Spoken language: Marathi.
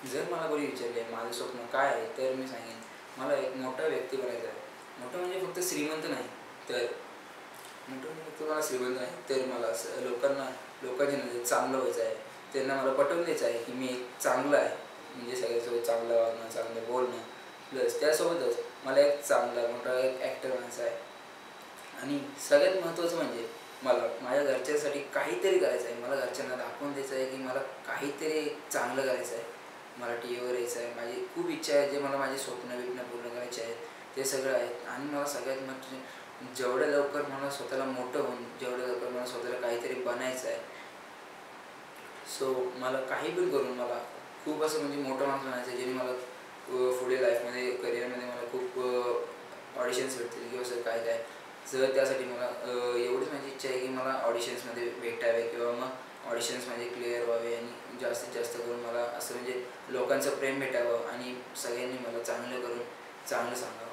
जर मला कोणी विचारले माझं स्वप्न काय आहे, तर मी सांगेन मला एक मोठा व्यक्ती बनायचं आहे. मोठं म्हणजे फक्त श्रीमंत नाही, तर मोठं म्हणजे फक्त मला श्रीमंत नाही, तर मला असं लोकांच्या नजरेत चांगलं व्हायचं आहे. त्यांना मला पटवून द्यायचं आहे की मी एक चांगला आहे. म्हणजे सगळ्यांसोबत चांगलं वागणं, चांगलं बोलणं, प्लस त्यासोबतच मला एक चांगला मोठा एक ॲक्टर बनायचा आहे. आणि सगळ्यात महत्त्वाचं म्हणजे मला माझ्या घरच्यांसाठी काहीतरी करायचं आहे. मला घरच्यांना दाखवून द्यायचं आहे की मला काहीतरी चांगलं करायचं आहे. मला टी व्हीवर यायचं आहे. माझी खूप इच्छा आहे, जे मला माझे स्वप्न-बिप्न पूर्ण करायचे आहेत, ते सगळं आहेत. आणि मला सगळ्यात म्हणजे जेवढ्या लवकर मला स्वतःला मोठं होऊन, जेवढ्या लवकर मला स्वतःला काहीतरी बनायचं आहे. सो मला काही पण करून मला खूप असं म्हणजे मोठं माणूस बनायचं आहे, ज्याने मला पुढे लाईफमध्ये, करिअरमध्ये मला खूप ऑडिशन्स भेटतील किंवा असं काय काय. जर त्यासाठी मला एवढीच माझी इच्छा आहे की मला ऑडिशन्समध्ये भेटावे किंवा मग ऑडिशन्स माझे क्लिअर व्हावे आणि जास्तीत जास्त करून मला असं म्हणजे लोकांचं प्रेम भेटावं आणि सगळ्यांनी मला चांगलं करून चांगलं सांगावं.